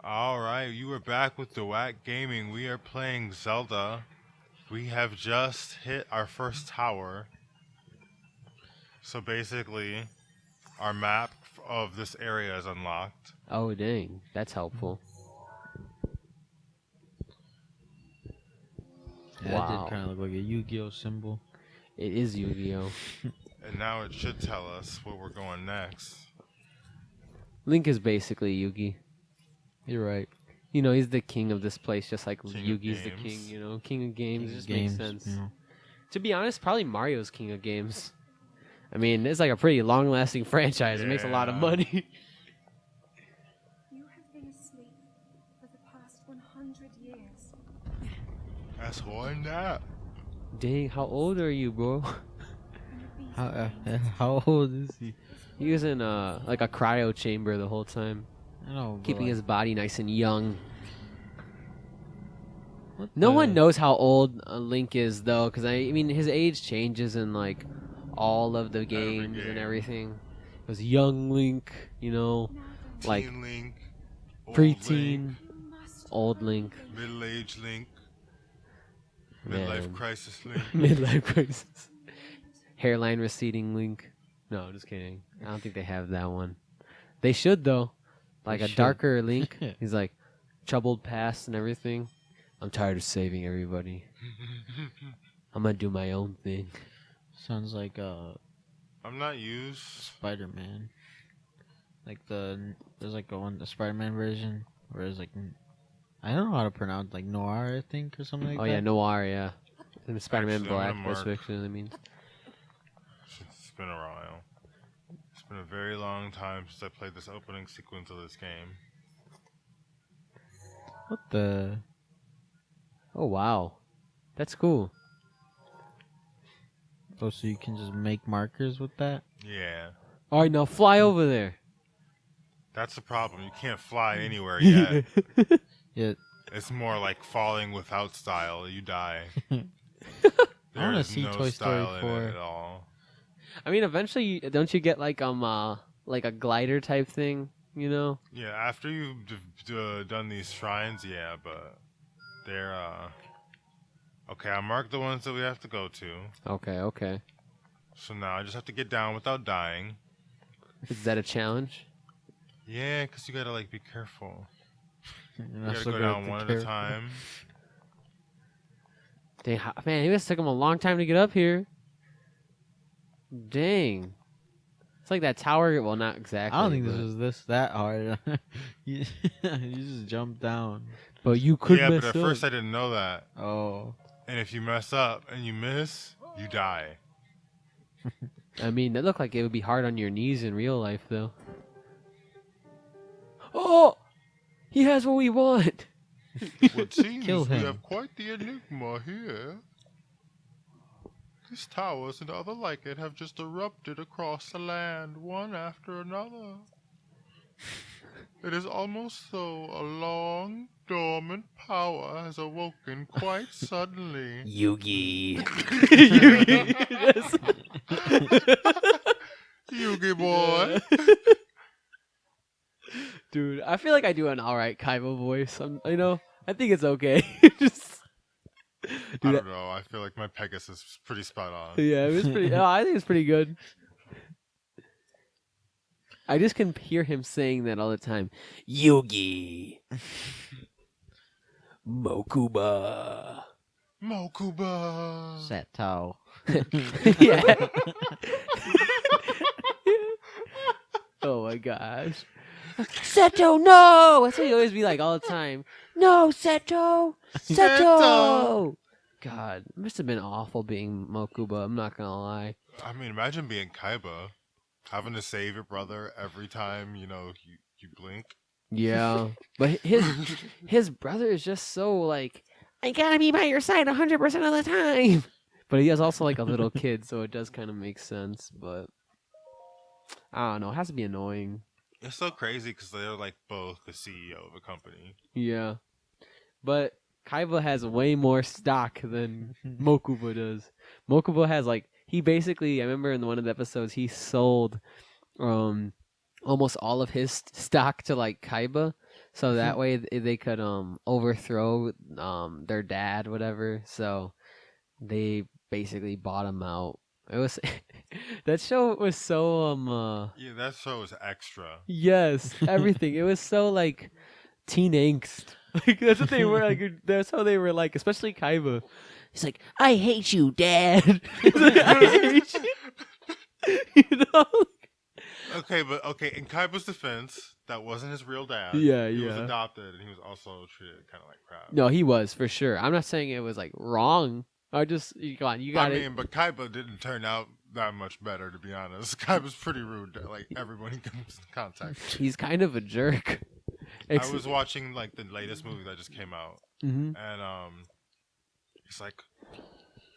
Alright, you are back with the Wack Gaming. We are playing Zelda. We have just hit our first tower. So basically, our map of this area is unlocked. Oh, dang. That's helpful. Yeah, Wow. That did kind of look like a Yu-Gi-Oh symbol. It is Yu-Gi-Oh! And now it should tell us where we're going next. Link is basically Yugi. You're right. You know, he's the king of this place, just like King of Yugi's the games. king, you know? King of games. It just Games, makes sense. you know. To be honest, probably Mario's king of games. I mean, it's like a pretty long-lasting franchise. It makes a lot of Yeah. money. You have been asleep for the past 100 years. That's one nap. Dang, how old are you, bro? And the beast How old is he? He was in like a cryo chamber the whole time, I know. keeping his body nice and young. What No the- one knows how old Link is, though, because I mean, his age changes in like all of the games and game. everything. It was young Link, you know, now then like Teen Link, old preteen, Link, you must old Link, middle-aged Link, midlife Man. crisis Link. midlife crisis, hairline receding Link. No, just kidding. I don't think they have that one. They should though, like They a should. darker Link. He's like troubled past and everything. I'm tired of saving everybody. I'm gonna do my own thing. Sounds like I'm not used. Spider-Man. Like there's like the Spider-Man version where it's like I don't know how to pronounce like Noir, I think, or something like Oh that. yeah, Noir, yeah. And Spider-Man Actually, I'm Black, gonna Best mark- Fiction, I mean. It's been a while. It's been a very long time since I played this opening sequence of this game. What the? Oh wow, that's cool. Oh, so you can just make markers with that? Yeah. All right, now fly over there. That's the problem. You can't fly anywhere yet. Yeah. It's more like falling without style. You die. I There wanna is see no Toy Story style in 4. it at all. I mean, eventually, don't you get like a glider type thing? You know? Yeah, after you've done these shrines, yeah, but they're okay. I marked the ones that we have to go to. Okay. So now I just have to get down without dying. Is that a challenge? Yeah, because you gotta like be careful. You're You not gotta so go good down the one at a character. time. Dang, man, it must took him a long time to get up here. Dang. It's like that tower. Well, not exactly. I don't think but, this was that hard. you just jumped down. But you could Yeah, mess but at up. first I didn't know that. Oh. And if you mess up and you miss, you die. I mean, it looked like it would be hard on your knees in real life, though. Oh! He has what we want! It seems Kill we him. have quite the enigma here. These towers and other like it have just erupted across the land, one after another. It is almost though a long, dormant power has awoken quite suddenly. Yugi. Yugi boy. Dude, I feel like I do an alright Kaiba voice. I think it's okay. Just, I dude, don't know. I feel like my Pegasus is pretty spot on. yeah, it was pretty. I think it's pretty good. I just can hear him saying that all the time. Yugi. Mokuba. Mokuba. Sato. Yeah. Oh my gosh. Seto, no! That's what you always be like all the time. No, Seto! Seto! God, it must have been awful being Mokuba, I'm not gonna lie. I mean, imagine being Kaiba, having to save your brother every time, you blink. Yeah. But his brother is just so like, I gotta be by your side 100% of the time. But he is also like a little kid, so it does kind of make sense, but I don't know, it has to be annoying. It's so crazy because they're like both the CEO of a company. Yeah. But Kaiba has way more stock than Mokuba does. Mokuba has like, he basically, I remember in one of the episodes, he sold almost all of his stock to like Kaiba. so that way they could overthrow their dad, whatever. So they basically bought him out. It was that show was so Yeah, that show is extra. yes, everything. It was so like teen angst. Like that's what they were like. That's how they were like, especially Kaiba. He's like, "I hate you, Dad." He's like, "I hate you." You know? Okay, but in Kaiba's defense, that wasn't his real dad. Yeah, he was yeah. adopted, and he was also treated kind of like crap. No, he was for sure. I'm not saying it was like wrong. I just come on, you got it. I mean, but Kaiba didn't turn out that much better, to be honest. Kaiba's pretty rude to like everyone he comes in contact with. He's kind of a jerk. I was watching like the latest movie that just came out, Mhm. and he's like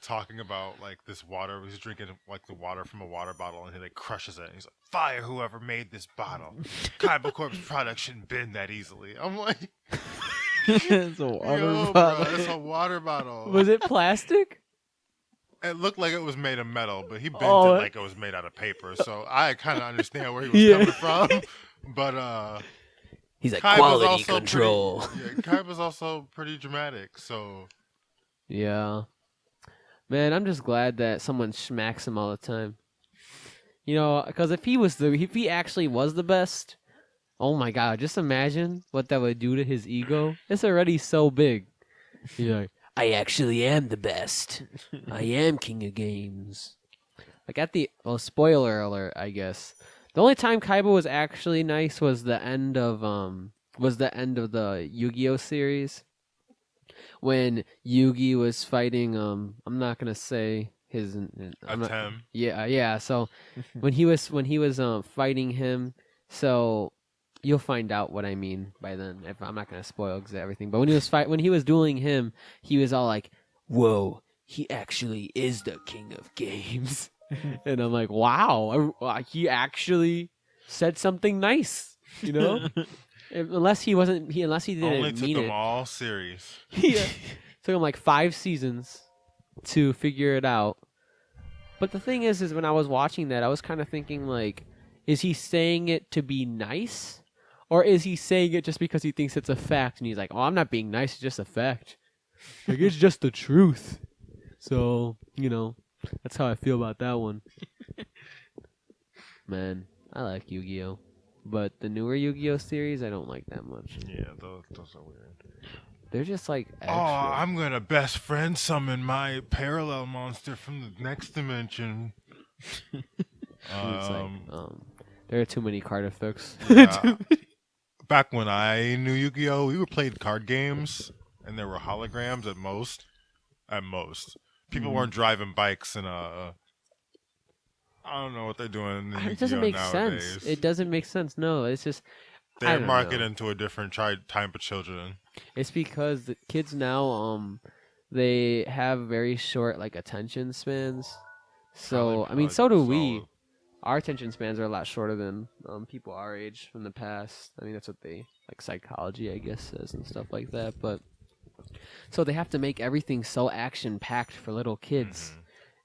talking about like this water. He's drinking like the water from a water bottle, and he like crushes it. And he's like, "Fire! Whoever made this bottle, Kaiba Corp's product shouldn't bend that easily." I'm like, It's a water "Yo, bottle. bro, it's a water bottle." Was it plastic? It looked like it was made of metal, but he bent Oh. it like it was made out of paper. So I kind of understand where he was Yeah. coming from. But He's like Kaiba's quality also control. Kaiba's also pretty dramatic. So Yeah. Man, I'm just glad that someone smacks him all the time. You know, because if he actually was the best, oh my god, just imagine what that would do to his ego. It's already so big. You're like, I actually am the best. I am king of games. Like spoiler alert, I guess. The only time Kaiba was actually nice was the end of the Yu-Gi-Oh series. When Yugi was fighting I'm not gonna say his Atem. yeah. So when he was fighting him, so you'll find out what I mean by then. If I'm not gonna spoil everything, but when he was dueling him, he was all like, "Whoa, he actually is the king of games," and I'm like, "Wow, he actually said something nice," you know. Unless he didn't Only took mean them it. all series. Yeah. Took him like 5 seasons to figure it out. But the thing is when I was watching that, I was kind of thinking like, is he saying it to be nice? Or is he saying it just because he thinks it's a fact? And he's like, oh, I'm not being nice, it's just a fact. Like, it's just the truth. So, you know, that's how I feel about that one. Man, I like Yu-Gi-Oh! But the newer Yu-Gi-Oh! Series, I don't like that much. Yeah, those are weird. They're just like extra. Oh, I'm gonna best friend summon my parallel monster from the next dimension. It's like, there are too many card effects. Yeah. Back when I knew Yu-Gi-Oh, we would play card games, and there were holograms at most. At most, people weren't driving bikes and I don't know what they're doing. In It doesn't Yu-Gi-Oh! make nowadays. sense. It doesn't make sense. No, it's just I They're don't marketing know. to a different type of children. It's because the kids now they have very short like attention spans. So I mean, so do we. Our attention spans are a lot shorter than people our age from the past. I mean, that's what they like psychology, I guess, says and stuff like that. But so they have to make everything so action packed for little kids.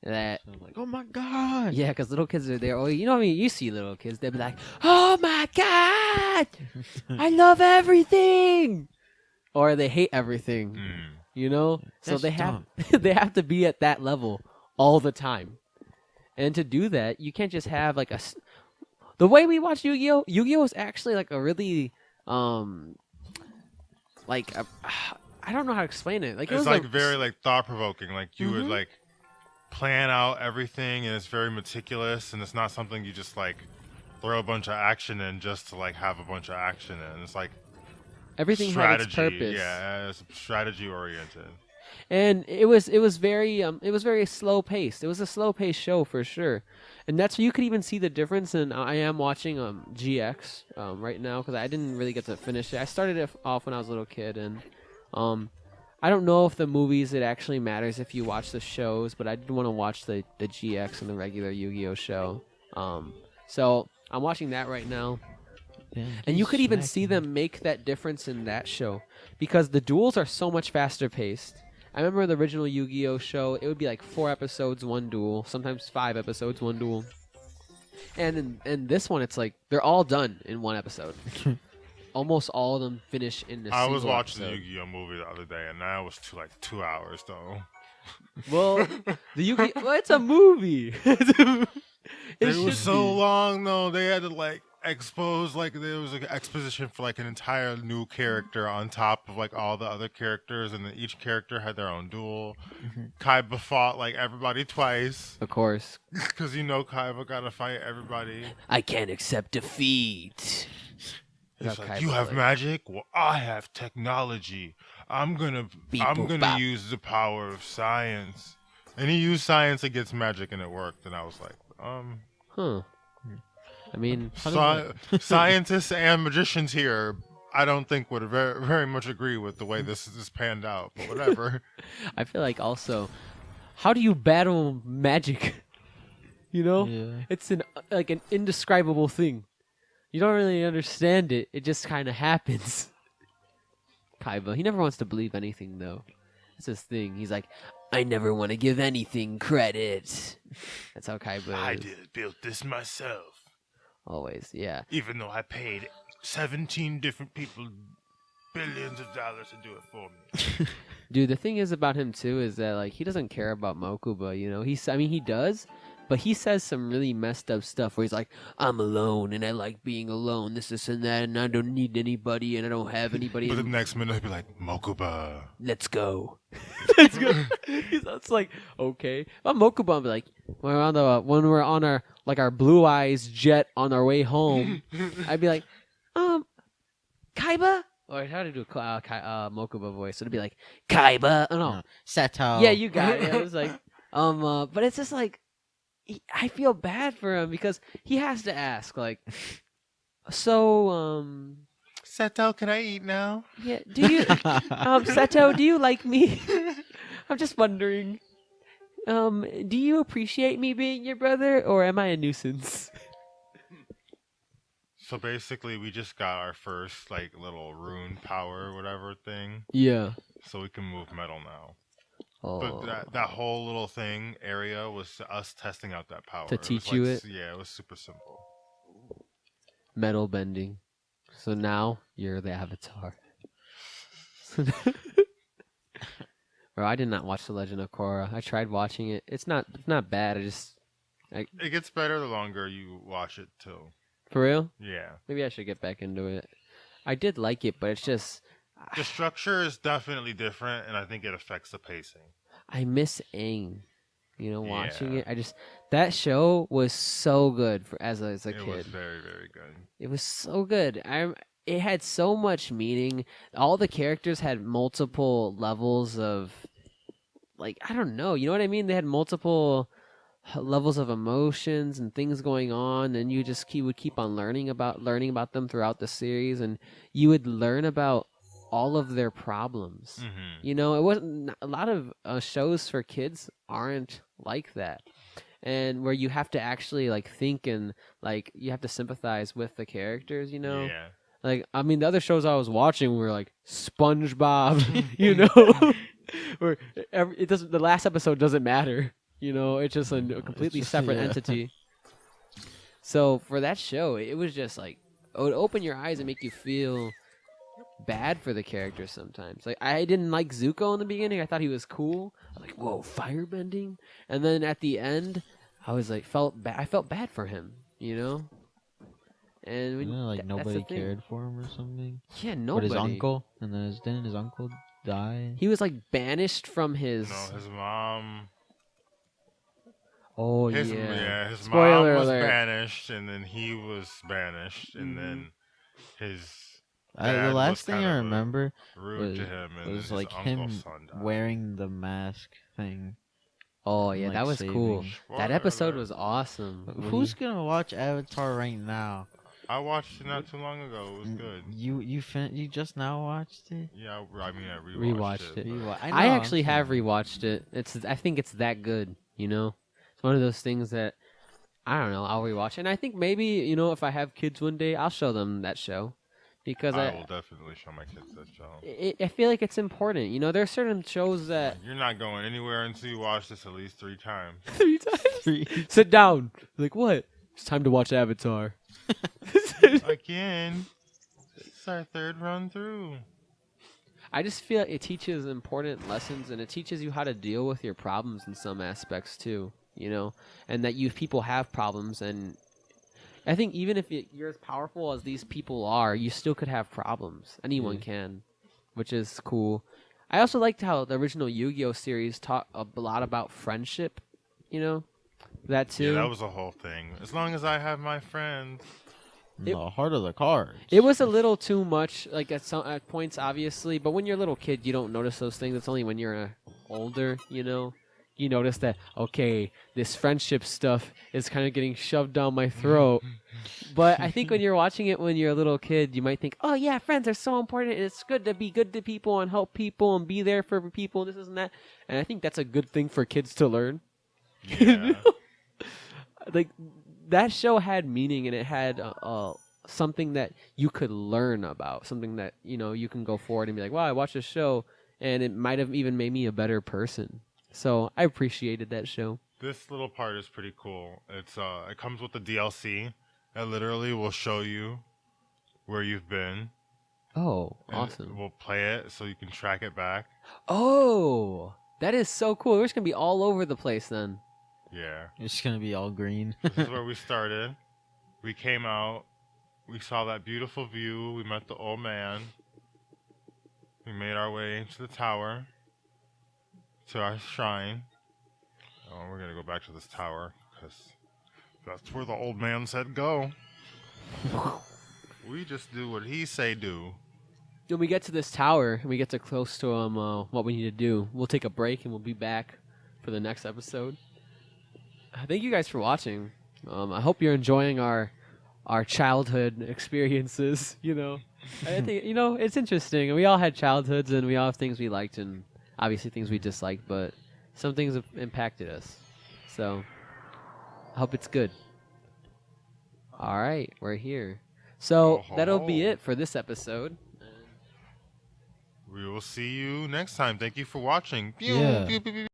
That So I'm like, oh my god. yeah, because little kids are there. Oh, you know what I mean? You see little kids, they'll be like, "Oh my god, I love everything," or they hate everything. You know, so That's they have dumb. they have to be at that level all the time. And to do that, you can't just have like the way we watch Yu-Gi-Oh. Yu-Gi-Oh is actually like a really like I don't know how to explain it. Like it It's was like very like thought provoking. Like you would Mhm. like plan out everything, and it's very meticulous, and it's not something you just like throw a bunch of action in just to like have a bunch of action in. It's like everything had its purpose. Yeah, it's strategy oriented. And it was very slow paced. It was a slow paced show for sure, and that's you could even see the difference. And I am watching GX right now because I didn't really get to finish it. I started it off when I was a little kid, and I don't know if the movies it actually matters if you watch the shows, but I did want to watch the GX and the regular Yu-Gi-Oh show. So I'm watching that right now. Yeah, And you could even smacking. see them make that difference in that show because the duels are so much faster paced. I remember the original Yu-Gi-Oh show, it would be like 4 episodes, 1 duel, sometimes 5 episodes, 1 duel. And in this one, it's like they're all done in 1 episode. almost all of them finish in a I single was watching episode. the Yu-Gi-Oh movie the other day, and that was 2 hours though. Well, the Yu-Gi-Oh! Well, it's a movie. It It was should so be. long though. They had to like expose like there was like exposition for like an entire new character on top of like all the other characters, and then each character had their own duel. Kaiba fought like everybody twice Of course. because Kaiba gotta fight everybody. I can't accept defeat. He's That's like, how you Kaiba have like- magic? Well, I have technology. I'm gonna Beep, bop. use the power of science. And he used science against magic, and it worked. And I was like, Huh. I mean, scientists and magicians here, I don't think would very, very much agree with the way this is panned out. But whatever. I feel like also, how do you battle magic? You know, Yeah. it's an indescribable thing. You don't really understand it. It just kind of happens. Kaiba, he never wants to believe anything though. That's his thing. He's like, I never want to give anything credit. That's how Kaiba is. built this myself. Always, yeah. Even though I paid 17 different people billions of dollars to do it for me. Dude, the thing is about him too is that like he doesn't care about Mokuba, you know. He does, but he says some really messed up stuff where he's like, I'm alone and I like being alone, this and that, and I don't need anybody and I don't have anybody. But the and next minute he'd be like, Mokuba. let's go. Let's go. It's like, okay. But Mokuba would be like, when we're on our Blue Eyes jet on our way home, I'd be like, Kaiba? Or how to do a Mokuba voice. So it'd be like, Kaiba. Oh, no. Sato. Yeah, you got it. It was like, but it's just like, I feel bad for him because he has to ask, like, so, Seto, can I eat now? yeah, do you, Seto, do you like me? I'm just wondering, do you appreciate me being your brother, or am I a nuisance? So basically, we just got our first like little rune power or whatever thing, Yeah. so we can move metal now. Oh. But that whole little thing area was us testing out that power. To It was teach like, you it? Yeah, it was super simple. Metal bending. So now you're the Avatar. Bro, I did not watch The Legend of Korra. I tried watching it. It's not bad. It gets better the longer you watch it too. For real? Yeah, Maybe I should get back into it. I did like it, but it's just the structure is definitely different, and I think it affects the pacing. I miss Aang. You know, watching Yeah. it. That show was so good as a It kid. was very, very good. It was so good. It had so much meaning. All the characters had multiple levels of, like, I don't know. You know what I mean? They had multiple levels of emotions and things going on, and you would keep on learning about them throughout the series, and you would learn about all of their problems. Mm-hmm. You know, it wasn't a lot of shows for kids aren't like that. And where you have to actually like think and like you have to sympathize with the characters, you know? Yeah. Like, I mean, the other shows I was watching were like SpongeBob, you know, where the last episode doesn't matter, you know, it's just a completely just- separate yeah. entity. So for that show, it was just like, it would open your eyes and make you feel bad for the characters sometimes. Like, I didn't like Zuko in the beginning. I thought he was cool. I was like, whoa, firebending? And then at the end, I was like, I felt bad for him, you know? And Isn't it like that's the nobody thing. cared for him or something? Yeah, But nobody. his uncle, and then didn't his uncle die? He was like banished from his. No, his mom. Oh His yeah. his Spoiler mom was alert. banished, and then he was banished, and then his The dad last was thing kind I of remember rude to him, and was then like his him uncle's son died. wearing the mask thing. Oh yeah, like, that was cool. saving. That Spoiler episode alert. was awesome. When Who's he- gonna watch Avatar right now? I watched it not too long ago. It was good. You just now watched it? Yeah, I mean, I Rewatched rewatched it. it. but- I actually have rewatched it. I think it's that good. You know, it's one of those things that I don't know. I'll rewatch, and I think maybe if I have kids one day, I'll show them that show because I will definitely show my kids that show. I feel like it's important. You know, there are certain shows that You're not going anywhere until you watch this at least 3 times. 3 times. Sit down. Like what? It's time to watch Avatar. Again. It's our third run through. I just feel it teaches important lessons, and it teaches you how to deal with your problems in some aspects too. You know, and that people have problems, and I think even if you're as powerful as these people are, you still could have problems. Anyone can, which is cool. I also liked how the original Yu-Gi-Oh series taught a lot about friendship. You know, that too. Yeah, that was a whole thing. As long as I have my friends. The heart of the cards. It was a little too much, like at points, obviously. But when you're a little kid, you don't notice those things. It's only when you're older, you know, you notice that. Okay, this friendship stuff is kind of getting shoved down my throat. But I think when you're watching it when you're a little kid, you might think, "Oh yeah, friends are so important. And it's good to be good to people and help people and be there for people. And this and that." And I think that's a good thing for kids to learn. Yeah. Like that show had meaning, and it had something that you could learn about, something that you can go forward and be like, wow, I watched this show and it might have even made me a better person. So I appreciated that show. This little part is pretty cool. It comes with the DLC that literally will show you where you've been. Oh, and awesome. We'll play it so you can track it back. Oh, that is so cool. We're just going to be all over the place then. Yeah. It's gonna be all green. This is where we started. We came out. We saw that beautiful view. We met the old man. We made our way to the tower, to our shrine. Oh, we're going to go back to this tower because that's where the old man said go. We just do what he say do. When we get to this tower and we get to close to what we need to do, we'll take a break and we'll be back for the next episode. Thank you guys for watching. I hope you're enjoying our childhood experiences. I think it's interesting. We all had childhoods, and we all have things we liked, and obviously things we disliked. But some things have impacted us. So I hope it's good. All right, we're here. So that'll be it for this episode. We will see you next time. Thank you for watching. Yeah. Pew, pew, pew, pew.